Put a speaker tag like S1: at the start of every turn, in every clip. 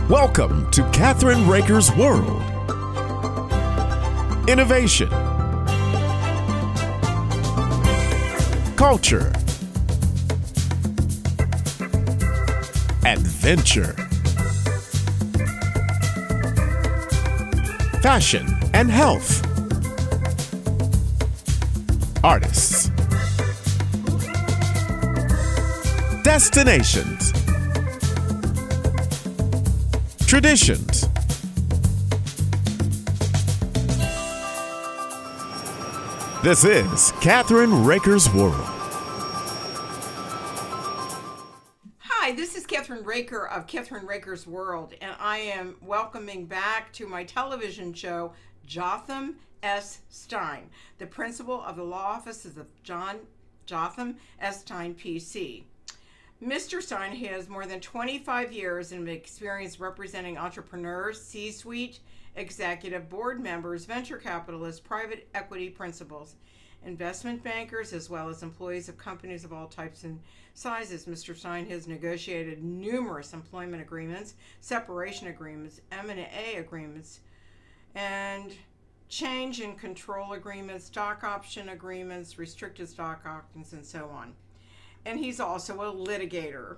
S1: Welcome to Kathryn Raaker's World. Innovation, culture, adventure, fashion and health, artists, destinations, traditions. This is Kathryn Raaker's World.
S2: Hi, this is Kathryn Raaker of Kathryn Raaker's World, and I am welcoming back to my television show Jotham S. Stein, the principal of the law offices of Jotham Stein, PC. Mr. Stein has more than 25 years of experience representing entrepreneurs, C-suite, executive board members, venture capitalists, private equity principals, investment bankers, as well as employees of companies of all types and sizes. Mr. Stein has negotiated numerous employment agreements, separation agreements, M&A agreements, and change in control agreements, stock option agreements, restricted stock options, and so on. And he's also a litigator,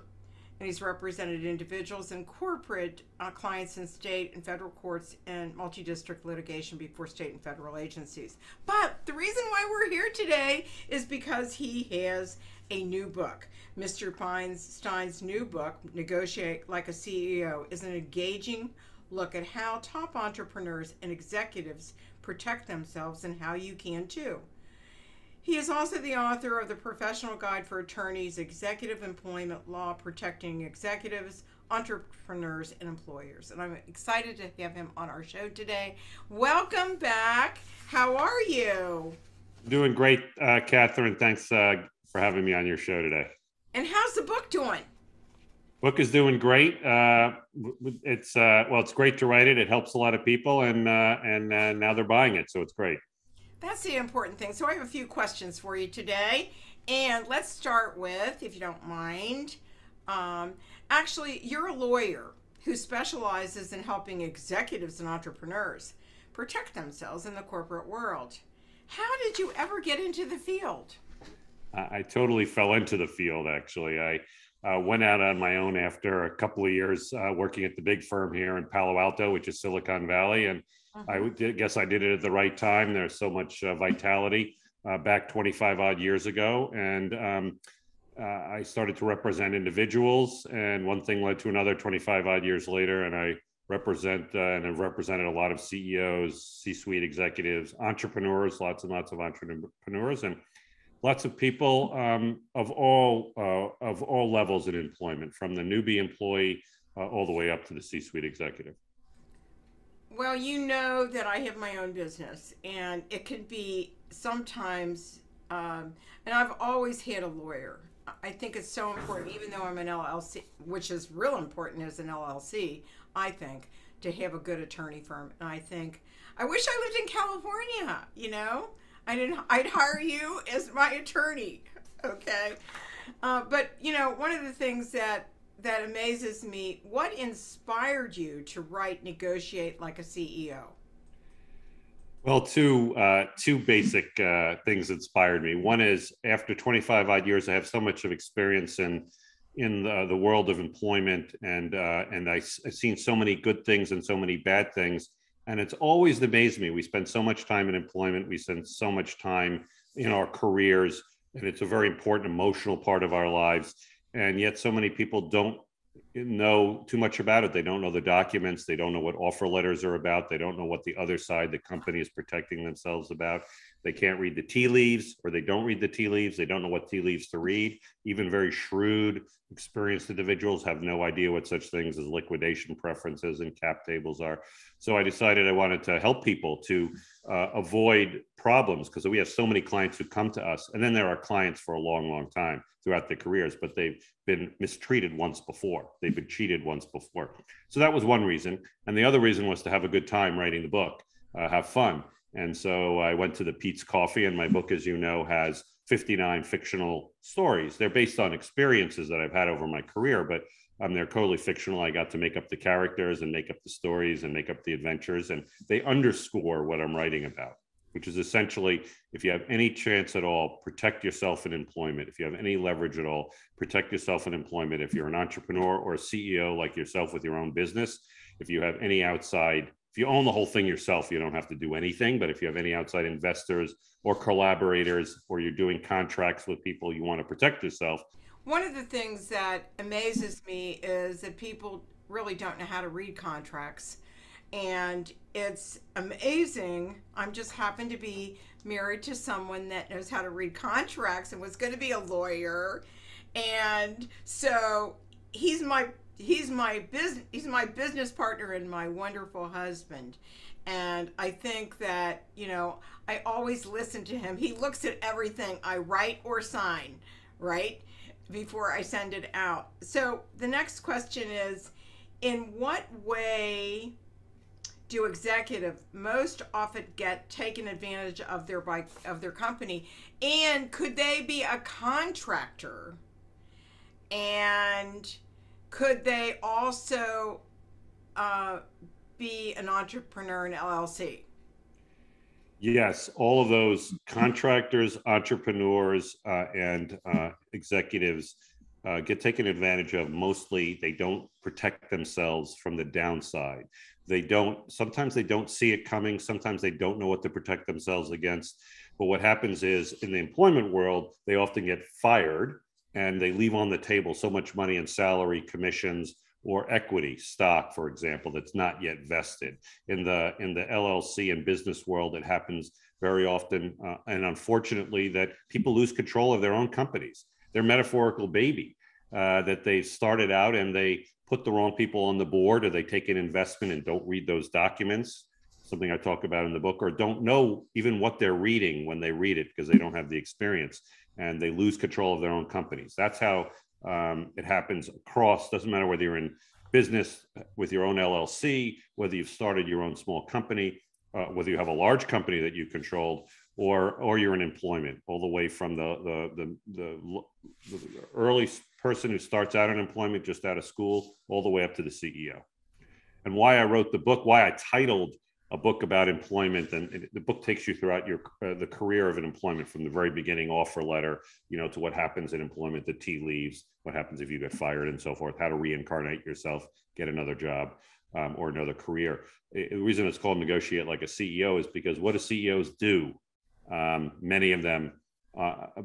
S2: and he's represented individuals and corporate clients in state and federal courts and multi-district litigation before state and federal agencies. But the reason why we're here today is because he has a new book. Mr. Stein's new book, Negotiate Like a CEO, is an engaging look at how top entrepreneurs and executives protect themselves and how you can too. He is also the author of the Professional Guide for Attorneys, Executive Employment Law, Protecting Executives, Entrepreneurs, and Employers. And I'm excited to have him on our show today. Welcome back. How are you?
S3: Doing great, Kathryn. Thanks for having me on your show today.
S2: And how's the book doing?
S3: Book is doing great. It's great to write it. It helps a lot of people, and now they're buying it, so it's great.
S2: That's the important thing. So I have a few questions for you today. And let's start with, if you don't mind, actually, you're a lawyer who specializes in helping executives and entrepreneurs protect themselves in the corporate world. How did you ever get into the field?
S3: I totally fell into the field, actually. I went out on my own after a couple of years working at the big firm here in Palo Alto, which is Silicon Valley. And I guess I did it at the right time. There's so much vitality back 25 odd years ago. And I started to represent individuals, and one thing led to another 25 odd years later. And I represent and have represented a lot of CEOs, C-suite executives, entrepreneurs, lots and lots of entrepreneurs, and lots of people of all levels in employment, from the newbie employee all the way up to the C-suite executive.
S2: Well, you know that I have my own business, and it can be sometimes, and I've always had a lawyer. I think it's so important, even though I'm an LLC, which is real important as an LLC, I think, to have a good attorney firm. And I think, I wish I lived in California, you know? I'd hire you as my attorney, okay? But, you know, one of the things that amazes me, what inspired you to write Negotiate Like a CEO?
S3: Well, two basic things inspired me. One is, after 25 odd years, I have so much of experience in the world of employment, and I've seen so many good things and so many bad things. And it's always amazed me. We spend so much time in employment. We spend so much time in our careers, and it's a very important emotional part of our lives. And yet so many people don't know too much about it. They don't know the documents. They don't know what offer letters are about. They don't know what the other side, the company, is protecting themselves about. They can't read the tea leaves, or they don't read the tea leaves. They don't know what tea leaves to read. Even very shrewd, experienced individuals have no idea what such things as liquidation preferences and cap tables are. So I decided I wanted to help people to avoid problems, because we have so many clients who come to us, and then there are clients for a long, long time throughout their careers, but they've been mistreated once before. They've been cheated once before. So that was one reason. And the other reason was to have a good time writing the book, have fun. And so I went to the Pete's Coffee, and my book, as you know, has 59 fictional stories. They're based on experiences that I've had over my career, but They're totally fictional. I got to make up the characters and make up the stories and make up the adventures, and they underscore what I'm writing about, which is essentially, if you have any chance at all, protect yourself in employment. If you have any leverage at all, protect yourself in employment. If you're an entrepreneur or a CEO like yourself with your own business, if you have any outside, if you own the whole thing yourself, you don't have to do anything. But if you have any outside investors or collaborators, or you're doing contracts with people, you want to protect yourself.
S2: One of the things that amazes me is that people really don't know how to read contracts. And it's amazing. I'm just happen to be married to someone that knows how to read contracts and was going to be a lawyer. And so he's my business partner and my wonderful husband. And I think that, I always listen to him. He looks at everything I write or sign, right, before I send it out. So the next question is, in what way do executives most often get taken advantage of their company, and could they be a contractor, and could they also be an entrepreneur in LLC?
S3: Yes, all of those contractors, entrepreneurs, and executives get taken advantage of. Mostly, they don't protect themselves from the downside. Sometimes they don't see it coming. Sometimes they don't know what to protect themselves against. But what happens is, in the employment world, they often get fired and they leave on the table so much money in salary, commissions, or equity stock, for example, that's not yet vested. In the LLC and business world, it happens very often, and unfortunately, that people lose control of their own companies, their metaphorical baby, that they started out and they put the wrong people on the board, or they take an investment and don't read those documents, something I talk about in the book, or don't know even what they're reading when they read it because they don't have the experience, and they lose control of their own companies. That's how it happens across. Doesn't matter whether you're in business with your own LLC, whether you've started your own small company, whether you have a large company that you controlled, or you're in employment, all the way from the early person who starts out in employment just out of school, all the way up to the CEO. And why I wrote the book, why I titled a book about employment, and the book takes you throughout the career of an employment, from the very beginning, offer letter, to what happens in employment, the tea leaves, what happens if you get fired, and so forth, how to reincarnate yourself, get another job, or another career. The reason it's called Negotiate Like a CEO is because what do CEOs do? Many of them,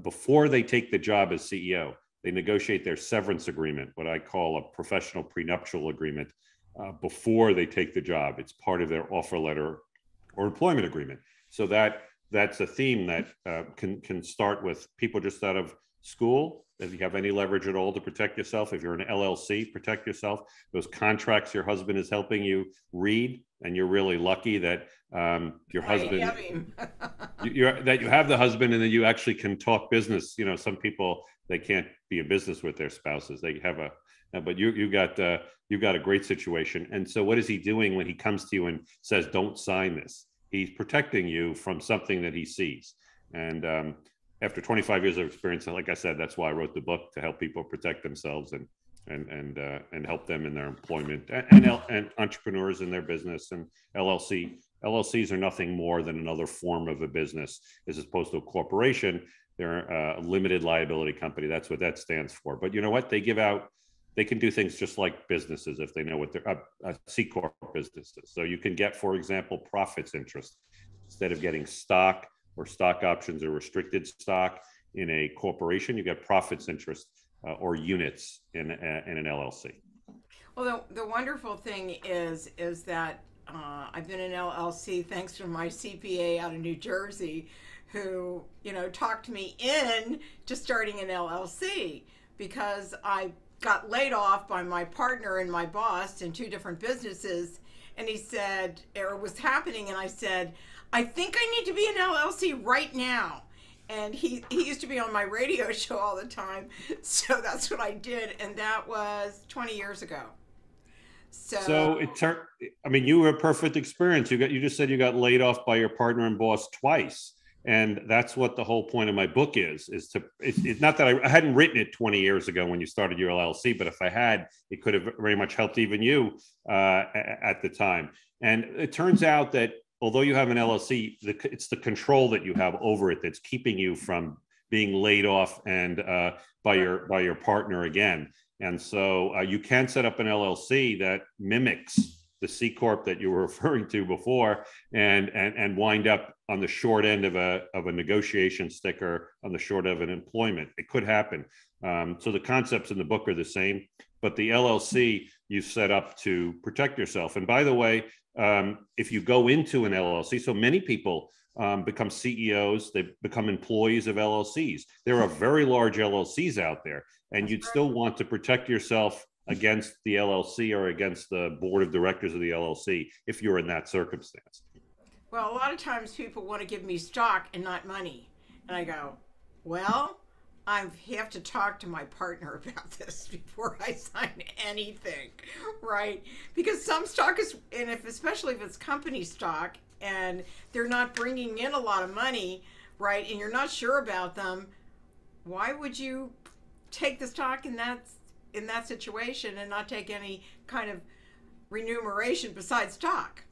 S3: before they take the job as CEO, they negotiate their severance agreement, what I call a professional prenuptial agreement, before they take the job. It's part of their offer letter or employment agreement. So that's a theme that can start with people just out of school. If you have any leverage at all to protect yourself, if you're an LLC, protect yourself. Those contracts your husband is helping you read, and you're really lucky that your husband, that you have the husband, and then you actually can talk business. Some people, they can't be in business with their spouses. They have but you got a great situation. And so what is he doing when he comes to you and says, don't sign this? He's protecting you from something that he sees. And after 25 years of experience, like I said, that's why I wrote the book, to help people protect themselves and help them in their employment, and entrepreneurs in their business. And LLCs are nothing more than another form of a business, as opposed to a corporation. They're a limited liability company. That's what that stands for. But you know what? They can do things just like businesses if they know what they're C Corp businesses. So you can get, for example, profits interest. Instead of getting stock or stock options or restricted stock in a corporation, you get profits interest or units in an LLC.
S2: Well, the wonderful thing is that I've been in LLC thanks to my CPA out of New Jersey, who talked me in to starting an LLC, because I got laid off by my partner and my boss in two different businesses. And he said, it was happening, and I said, I think I need to be an LLC right now. And he used to be on my radio show all the time. So that's what I did. And that was 20 years ago. So
S3: it turned, you were a perfect experience. You just said you got laid off by your partner and boss twice. And that's what the whole point of my book is to, it's not that I hadn't written it 20 years ago when you started your LLC, but if I had, it could have very much helped even you at the time. And it turns out that although you have an LLC, it's the control that you have over it that's keeping you from being laid off and by your partner again. And so you can set up an LLC that mimics the C Corp that you were referring to before, and wind up on the short end of a negotiation sticker on the short of an employment. It could happen. So the concepts in the book are the same, but the LLC you set up to protect yourself. And by the way, if you go into an LLC, so many people become CEOs, they become employees of LLCs. There are very large LLCs out there, and you'd still want to protect yourself against the LLC or against the board of directors of the LLC if you're in that circumstance.
S2: Well, a lot of times people want to give me stock and not money. And I go, well, I have to talk to my partner about this before I sign anything, right? Because some stock is, and especially if it's company stock and they're not bringing in a lot of money, right, and you're not sure about them, why would you take the stock in that situation and not take any kind of remuneration besides stock?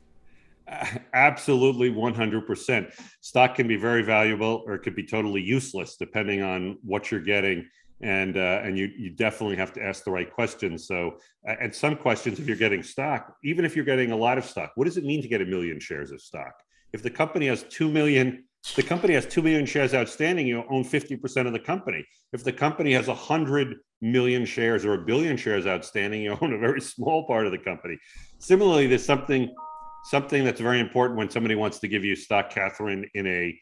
S3: Absolutely, 100%. Stock can be very valuable, or it could be totally useless depending on what you're getting. And you definitely have to ask the right questions. So, and some questions, if you're getting stock, even if you're getting a lot of stock, what does it mean to get 1 million shares of stock? If the company has 2 million, the company has 2 million shares outstanding, you own 50% of the company. If the company has 100 million shares or 1 billion shares outstanding, you own a very small part of the company. Similarly, there's something that's very important when somebody wants to give you stock, Kathryn, in a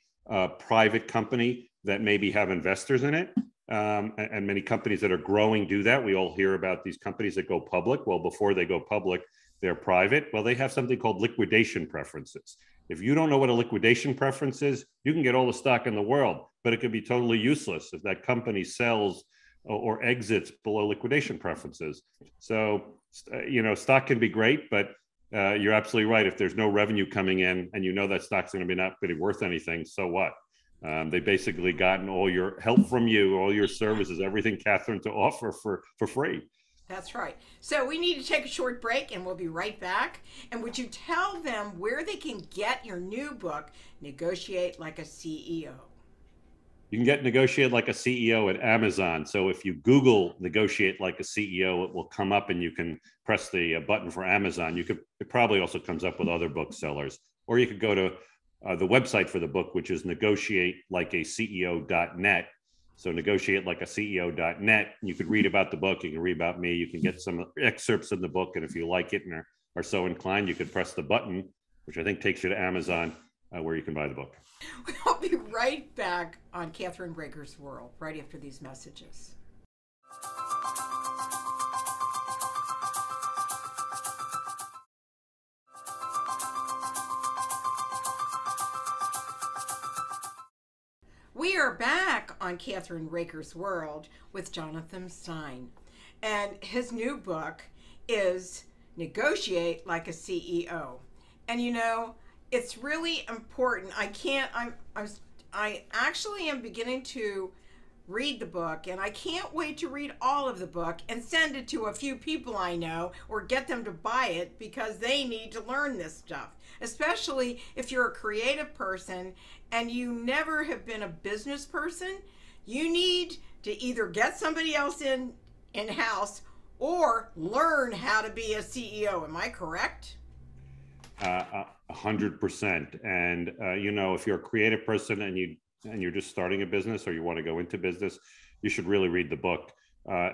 S3: private company that maybe have investors in it. And many companies that are growing do that. We all hear about these companies that go public. Well, before they go public, they're private. Well, they have something called liquidation preferences. If you don't know what a liquidation preference is, you can get all the stock in the world, but it could be totally useless if that company sells or exits below liquidation preferences. So, stock can be great, but you're absolutely right. If there's no revenue coming in and you know that stock's going to be not really worth anything, so what? They basically gotten all your help from you, all your services, everything, Kathryn, to offer for free.
S2: That's right. So we need to take a short break and we'll be right back. And would you tell them where they can get your new book, Negotiate Like a CEO?
S3: You can get Negotiate Like a CEO at Amazon. So if you Google Negotiate Like a CEO, it will come up and you can press the button for Amazon. It probably also comes up with other booksellers. Or you could go to the website for the book, which is negotiatelikeaceo.net. So negotiatelikeaceo.net. You could read about the book. You can read about me. You can get some excerpts in the book. And if you like it and are so inclined, you could press the button, which I think takes you to Amazon, where you can buy the book.
S2: We'll be right back on Kathryn Raaker's World, right after these messages. We are back on Kathryn Raaker's World with Jotham Stein. And his new book is Negotiate Like a CEO. And it's really important. I actually am beginning to read the book, and I can't wait to read all of the book and send it to a few people I know or get them to buy it because they need to learn this stuff, especially if you're a creative person and you never have been a business person. You need to either get somebody else in-house or learn how to be a CEO. Am I correct?
S3: 100%. And if you're a creative person and you're just starting a business or you want to go into business, you should really read the book.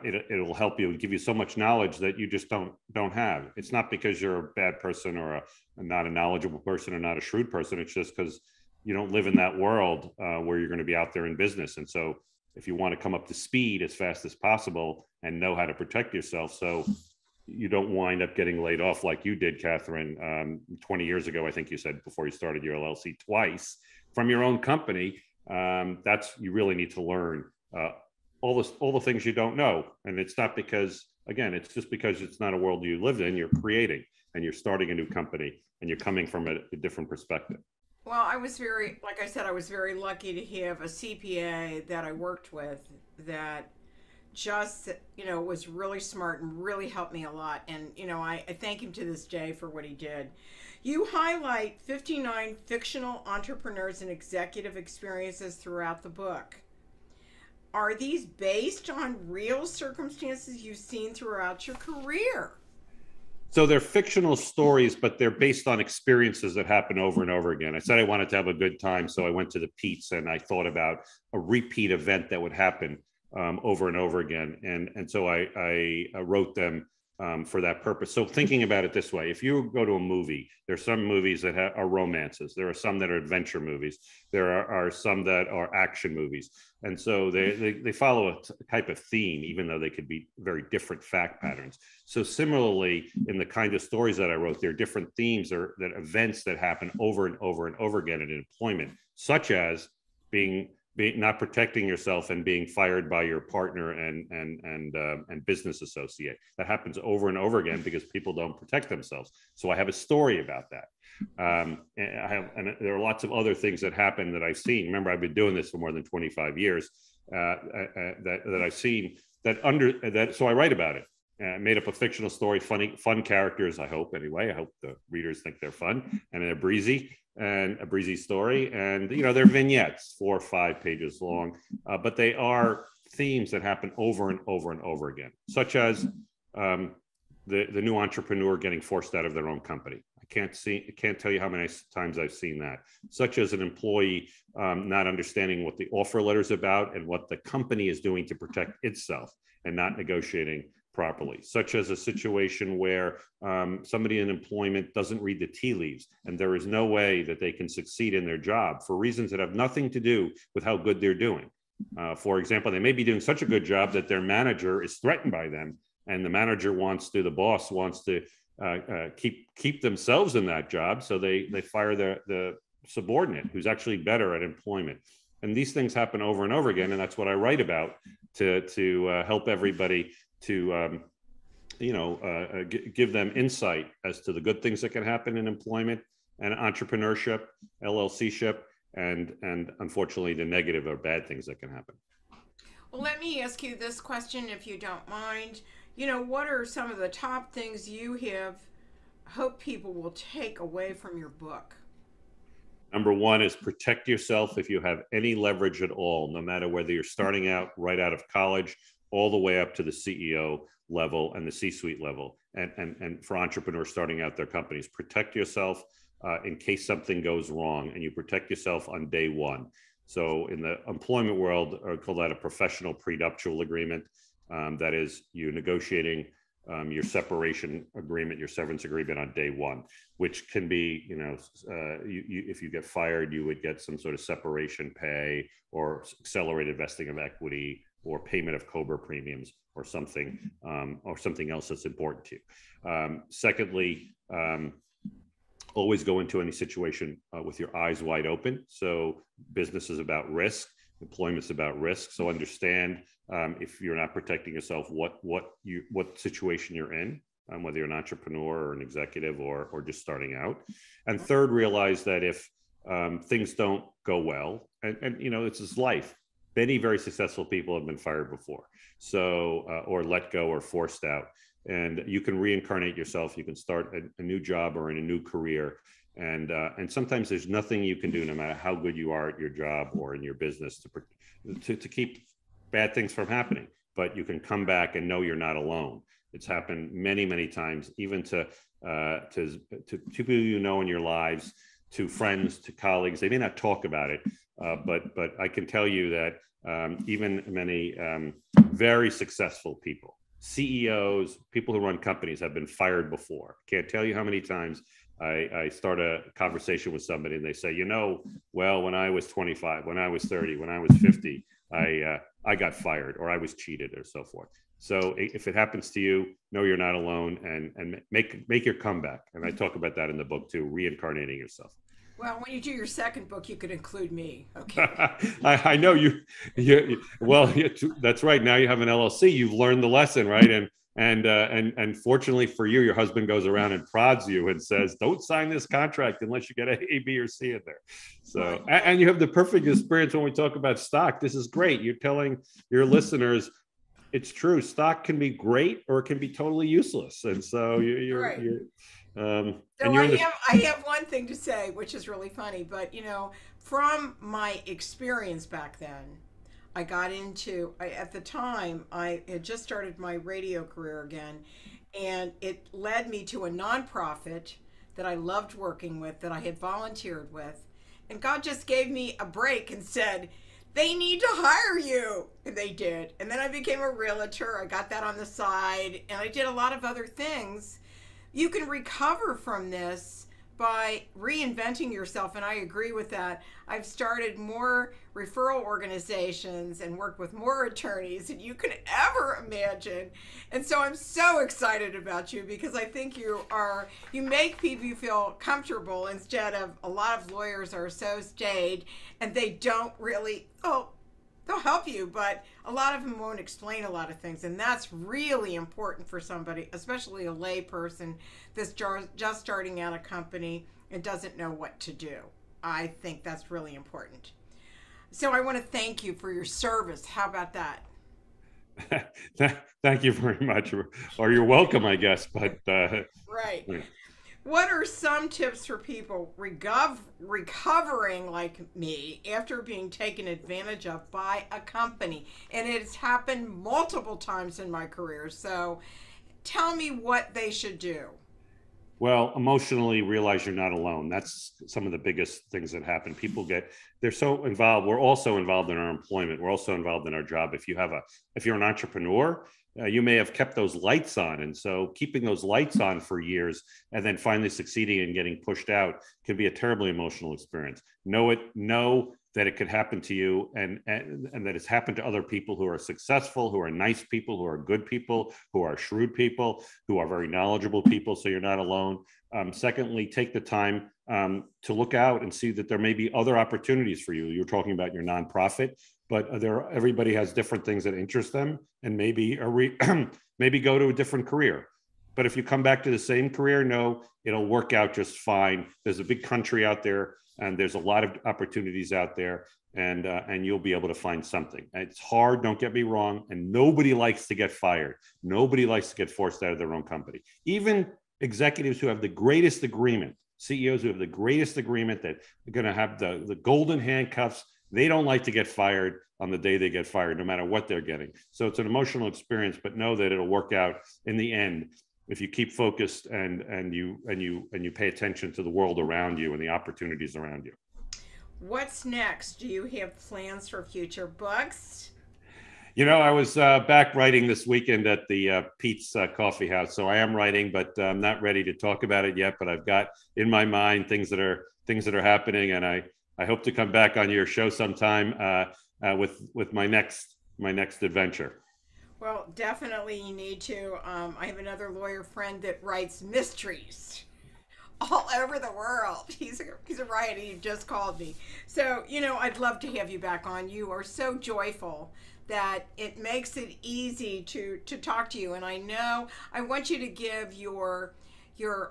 S3: It'll help you, give you so much knowledge that you just don't have. It's not because you're a bad person or not a knowledgeable person or not a shrewd person. It's just because you don't live in that world where you're going to be out there in business. And so if you want to come up to speed as fast as possible and know how to protect yourself, so you don't wind up getting laid off like you did, Kathryn, 20 years ago, I think you said, before you started your LLC twice from your own company. You really need to learn all the things you don't know. And it's not because, again, it's just because it's not a world you live in. You're creating and you're starting a new company and you're coming from a different perspective.
S2: Well, I was very, like I said, I was very lucky to have a CPA that I worked with that just, was really smart and really helped me a lot. And, I thank him to this day for what he did. You highlight 59 fictional entrepreneurs and executive experiences throughout the book. Are these based on real circumstances you've seen throughout your career?
S3: So they're fictional stories, but they're based on experiences that happen over and over again. I said I wanted to have a good time, so I went to the Pete's and I thought about a repeat event that would happen over and over again. And so I wrote them for that purpose. So thinking about it this way, if you go to a movie, there's some movies that are romances. There are some that are adventure movies. There are some that are action movies. And so they follow a type of theme, even though they could be very different fact patterns. So similarly, in the kind of stories that I wrote, there are different themes or that events that happen over and over and over again in employment, such as being not protecting yourself and being fired by your partner and business associate. That happens over and over again because people don't protect themselves. So I have a story about that. And there are lots of other things that happen that I've seen. Remember, I've been doing this for more than 25 years that I've seen that. So I write about it. Made up a fictional story, fun characters. I hope anyway. I hope the readers think they're fun and a breezy story. And they're vignettes, 4 or 5 pages long, but they are themes that happen over and over and over again, such as the new entrepreneur getting forced out of their own company. I can't tell you how many times I've seen that, such as an employee not understanding what the offer letter is about and what the company is doing to protect itself and not negotiating properly, such as a situation where somebody in employment doesn't read the tea leaves and there is no way that they can succeed in their job for reasons that have nothing to do with how good they're doing. For example, they may be doing such a good job that their manager is threatened by them, and the boss wants to keep themselves in that job, so they fire the subordinate who's actually better at employment. And these things happen over and over again, and that's what I write about to help everybody to give them insight as to the good things that can happen in employment and entrepreneurship, LLC-ship, and unfortunately the negative or bad things that can happen.
S2: Well, let me ask you this question, if you don't mind. What are some of the top things you hope people will take away from your book?
S3: Number one is protect yourself if you have any leverage at all, no matter whether you're starting out right out of college all the way up to the CEO level and the C-suite level. And for entrepreneurs starting out their companies, protect yourself in case something goes wrong, and you protect yourself on day one. So in the employment world, I call that a professional prenuptial agreement. That is, you negotiating your separation agreement, your severance agreement on day one, which can be, if you get fired, you would get some sort of separation pay or accelerated vesting of equity or payment of COBRA premiums or something else that's important to you. Secondly, always go into any situation with your eyes wide open. So business is about risk, employment's about risk. So understand if you're not protecting yourself, what situation you're in, whether you're an entrepreneur or an executive or just starting out. And third, realize that if things don't go well, and it's just life. Many very successful people have been fired before, so or let go or forced out. And you can reincarnate yourself. You can start a new job or in a new career. And sometimes there's nothing you can do, no matter how good you are at your job or in your business, to keep bad things from happening. But you can come back and know you're not alone. It's happened many, many times, even to people in your lives, to friends, to colleagues. They may not talk about it, but I can tell you that even many very successful people, CEOs, people who run companies, have been fired before. Can't tell you how many times I start a conversation with somebody and they say, well, when I was 25, when I was 30, when I was 50, I got fired, or I was cheated, or so forth. So if it happens to you, know you're not alone, and make your comeback. And I talk about that in the book too, reincarnating yourself.
S2: Well, when you do your second book, you could include me. Okay.
S3: I know you. Well, that's right. Now you have an LLC. You've learned the lesson, right? And fortunately for you, your husband goes around and prods you and says, "Don't sign this contract unless you get A, B, or C in there." So, and you have the perfect experience when we talk about stock. This is great. You're telling your listeners it's true. Stock can be great or it can be totally useless. And so
S2: Right.
S3: and
S2: So
S3: you're
S2: I have one thing to say, which is really funny, but from my experience back then, at the time, I had just started my radio career again, and it led me to a nonprofit that I loved working with, that I had volunteered with. And God just gave me a break and said, they need to hire you. And they did. And then I became a realtor. I got that on the side, and I did a lot of other things. You can recover from this by reinventing yourself, and I agree with that. I've started more referral organizations and worked with more attorneys than you could ever imagine. And so I'm so excited about you, because I think you make people feel comfortable, instead of a lot of lawyers are so staid and they don't really, they'll help you, but a lot of them won't explain a lot of things. And that's really important for somebody, especially a lay person that's just starting out a company and doesn't know what to do. I think that's really important. So I want to thank you for your service. How about that?
S3: Thank you very much. Or you're welcome, I guess. But
S2: right. What are some tips for people recovering like me after being taken advantage of by a company? And it's happened multiple times in my career. So tell me what they should do.
S3: Well, emotionally realize you're not alone. That's some of the biggest things that happen. They're so involved. We're also involved in our employment. We're also involved in our job. If you're an entrepreneur, you may have kept those lights on. And so keeping those lights on for years and then finally succeeding and getting pushed out can be a terribly emotional experience. Know that it could happen to you, and that it's happened to other people who are successful, who are nice people, who are good people, who are shrewd people, who are very knowledgeable people. So you're not alone. Secondly, take the time to look out and see that there may be other opportunities for you. You're talking about your nonprofit, but everybody has different things that interest them, and maybe go to a different career. But if you come back to the same career, no, it'll work out just fine. There's a big country out there, and there's a lot of opportunities out there, and you'll be able to find something. It's hard, don't get me wrong, and nobody likes to get fired. Nobody likes to get forced out of their own company. Even executives who have the greatest agreement, CEOs who have the greatest agreement that they're going to have the golden handcuffs, they don't like to get fired on the day they get fired, no matter what they're getting. So it's an emotional experience, but know that it'll work out in the end if you keep focused and you pay attention to the world around you and the opportunities around you.
S2: What's next? Do you have plans for future books?
S3: I was back writing this weekend at the Pete's Coffee House. So I am writing, but I'm not ready to talk about it yet. But I've got in my mind things that are happening, and I hope to come back on your show sometime with my next adventure.
S2: Well, definitely you need to. I have another lawyer friend that writes mysteries all over the world. He's a writer. He just called me. So, I'd love to have you back on. You are so joyful that it makes it easy to talk to you. And I want you to give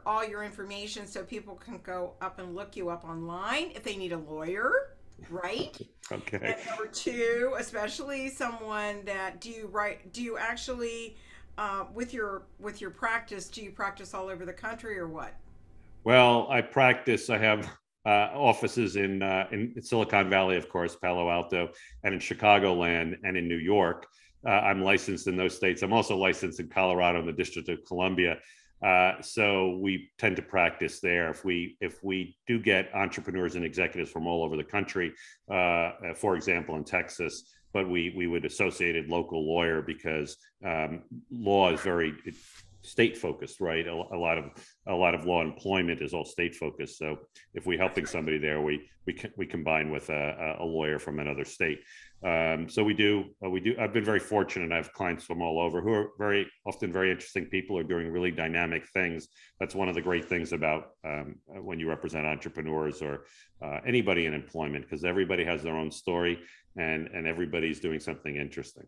S2: all your information so people can go up and look you up online if they need a lawyer. Right.
S3: Okay.
S2: And number two, especially someone that do you actually with your practice, do you practice all over the country or what?
S3: Well, I have offices in Silicon Valley, of course, Palo Alto, and in Chicagoland and in New York. I'm licensed in those states. I'm also licensed in Colorado and the District of Columbia. So we tend to practice there. If we do get entrepreneurs and executives from all over the country, for example, in Texas, but we would associate a local lawyer because law is very state focused, right? A lot of law employment is all state focused. So if we're helping somebody there, we combine with a lawyer from another state. So we do. I've been very fortunate. I have clients from all over who are very often very interesting people, who are doing really dynamic things. That's one of the great things about when you represent entrepreneurs or anybody in employment, because everybody has their own story and everybody's doing something interesting.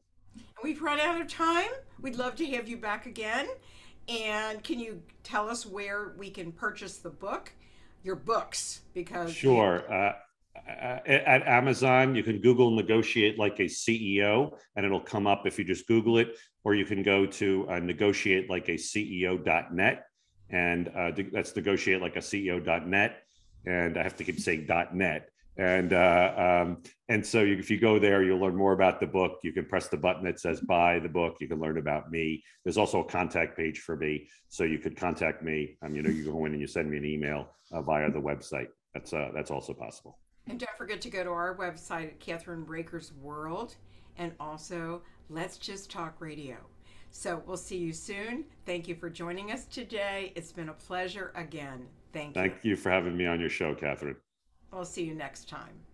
S2: We've run out of time. We'd love to have you back again. And can you tell us where we can purchase the book, your books? Because
S3: Sure. At Amazon, you can Google "negotiate like a CEO" and it'll come up if you just Google it, or you can go to negotiatelikeaceo.net, and that's negotiatelikeaceo.net. And I have to keep saying .net. And so if you go there, you'll learn more about the book. You can press the button that says "Buy the book." You can learn about me. There's also a contact page for me, so you could contact me. You go in and you send me an email via the website. That's also possible.
S2: And don't forget to go to our website at Kathryn Raaker's World, and also Let's Just Talk Radio. So we'll see you soon. Thank you for joining us today. It's been a pleasure again. Thank you.
S3: Thank you for having me on your show, Kathryn.
S2: We'll see you next time.